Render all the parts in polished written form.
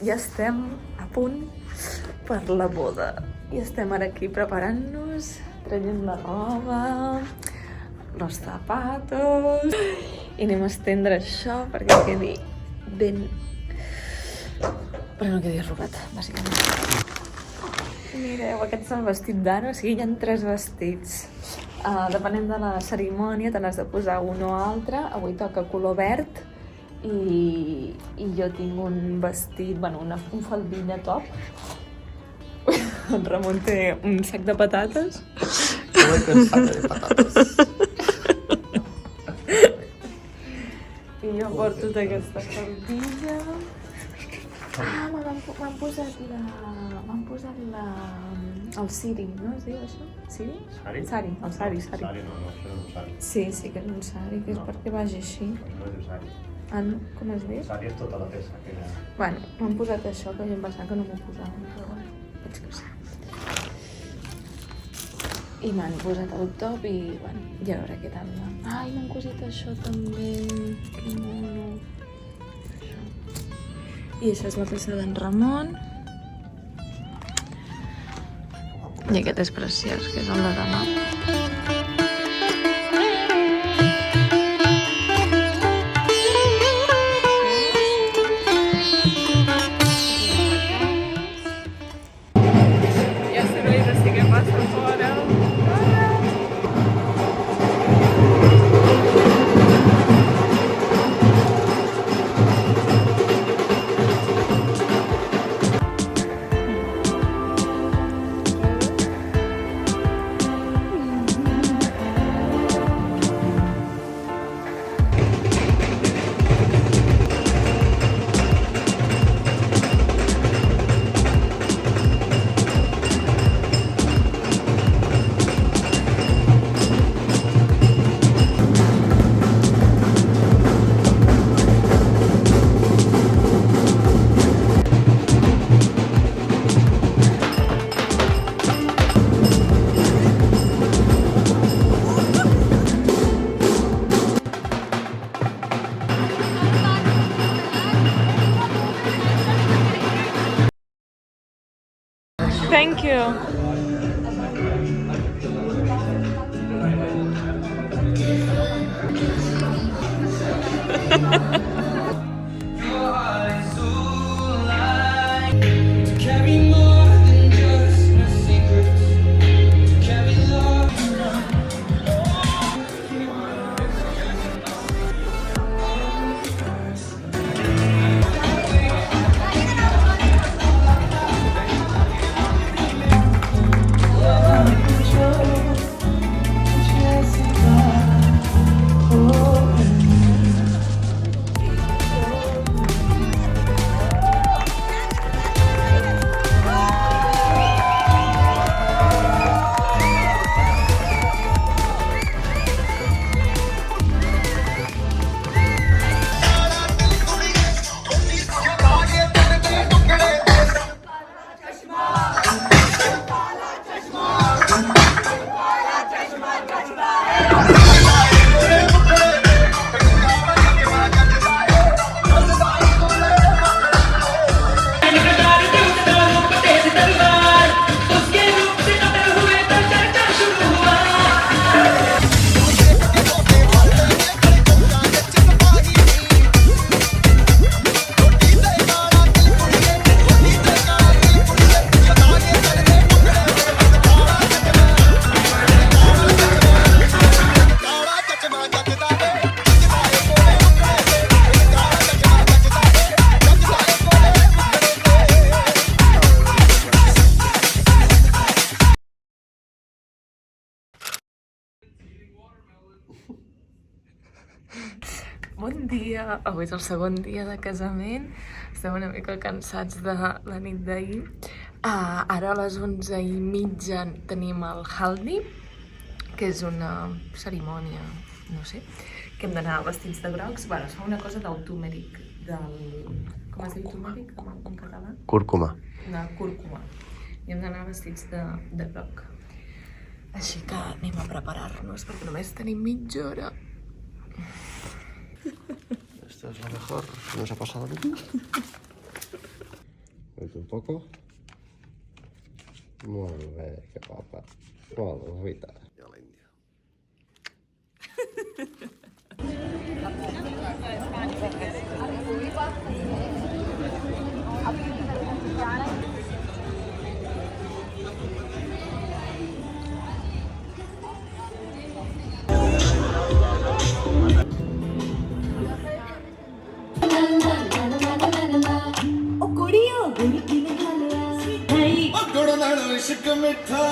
Ja estem a punt per la boda. I estem ara aquí preparant-nos, traient la roba, los zapatos... I anem a estendre això perquè quedi ben... però no quedi arrugat, bàsicament. Mireu, aquest és el vestit d'ara, o sigui, hi ha 3 vestits. Depenent de la cerimònia, te n'has de posar un o altre. Avui toca color verd. I jo tinc un vestit, bueno, un faldilla top. En Ramon té un sac de patates. Jo vaig un sac de patates. I jo porto tota aquesta faldilla. M'han posat el siri, no es diu això? Siri? Sari? Sari, el sari. Sari no, això és un sari. Sí que és un sari, que és perquè vagi així. No es diu sari. Ah, no? Com es diu? Sari és tota la peça que era... Bueno, m'han posat això, que jo em pensava que no m'ho posaven, però bueno, veig que sí. I m'han posat el top i, bueno, ja veuré què tal va. Ai, m'han cosit això també, que mono. Això. I això és la peça d'en Ramon. I aquest és preciós, que és el de demà. Thank you. Bon dia, avui és el segon dia de casament. Estem una mica cansats de la nit d'ahir, Ara a les 11:30 tenim el Haldi, que és una cerimònia, no sé, que hem d'anar vestits de grocs. Bueno, es fa una cosa del turmeric, com es diu turmeric en català? Cúrcuma. De cúrcuma. I hem d'anar vestits de groc. Així que anem a preparar-nos, perquè només tenim mitja hora. Esto es lo mejor que nos ha pasado nunca. ¿Ves un poco? Molt bé, que guapa. Molt bonita. I a la Índia. इश्क मिठा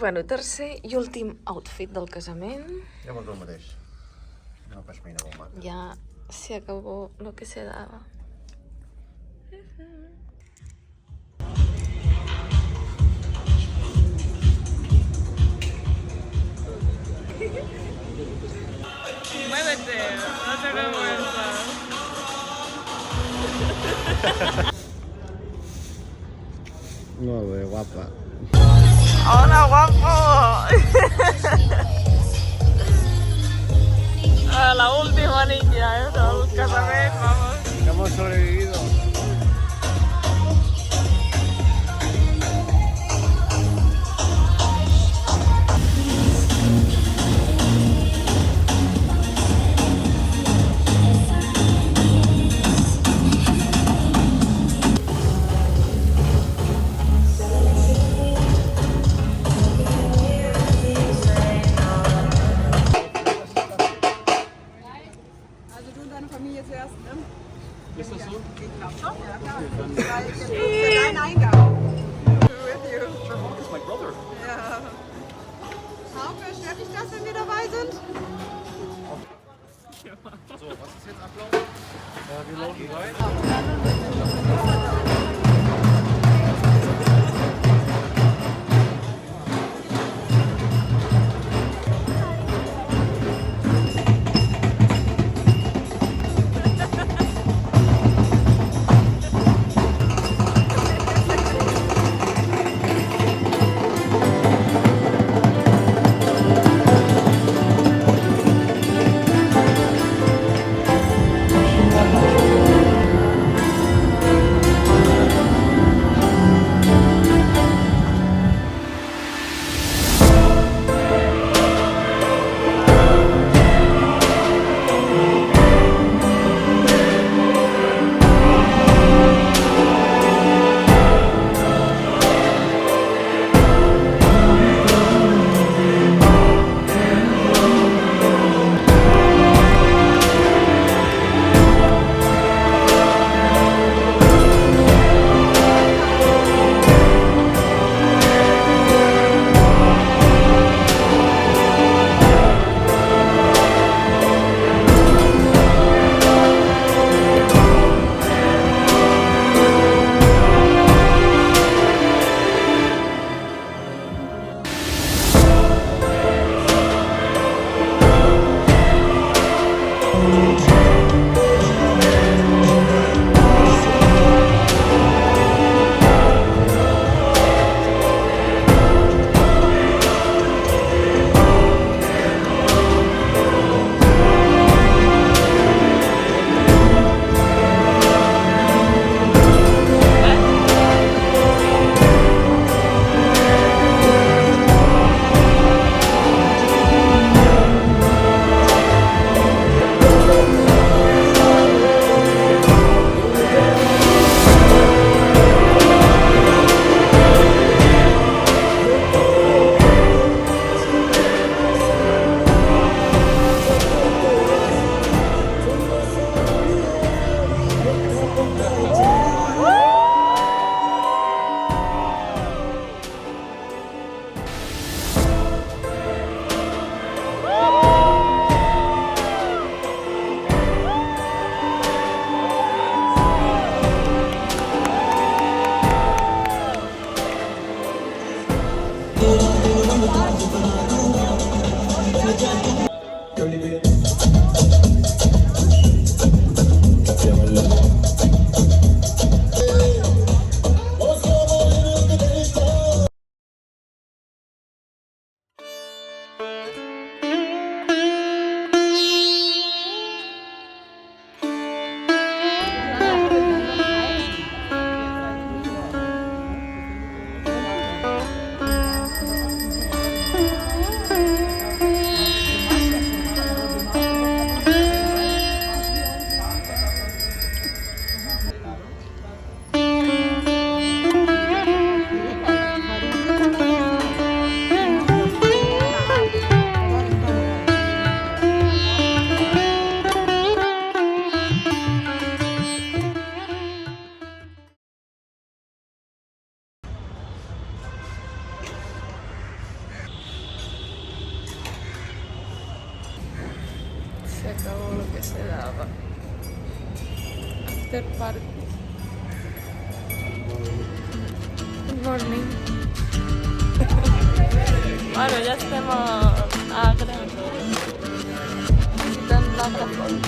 Bueno, tercer i últim outfit del casament. Ja vol el mateix. No pashmina bomba. Ya se acabó lo que se daba. Muévete, no te vergüenza. Molt bé, guapa. ¡Hola, guapo! La última niña, del casamiento, vamos. Hemos sobrevivido. Ist das so? Ich glaube schon, ja klar. Weil jetzt ist ja dein Eingang. With you. It's my brother. Ja. Hauke, stört dich das, wenn wir dabei sind? So, was ist jetzt Ablauf? Wir laufen rein. Se acabó lo que se daba. After party. Good morning. Bueno, ja estem a Agra. Visitant l'Agra Font.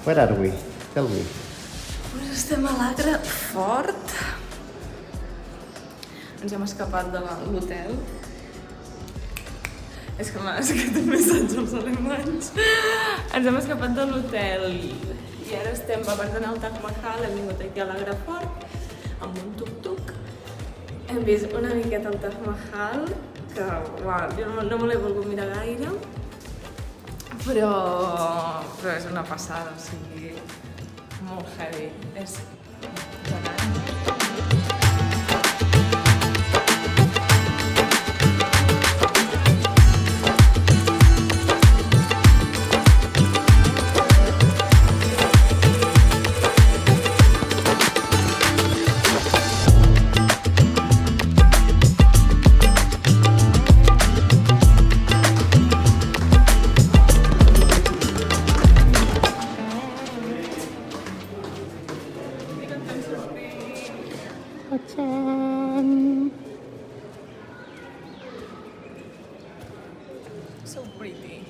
Where are we? Tell me. Pues estem a l'Agra Fort. Ens hem escapat de l'hotel. És que m'ha escrit un missatge als alemanys. Ens hem escapat de l'hotel i ara estem, abans d'anar al Taj Mahal, hem vingut aquí a l'Agra Fort amb un tuk-tuk. Hem vist una miqueta el Taj Mahal, que uau, jo no me l'he volgut mirar gaire, però és una passada, o sigui, molt heavy. És impressionant. So pretty.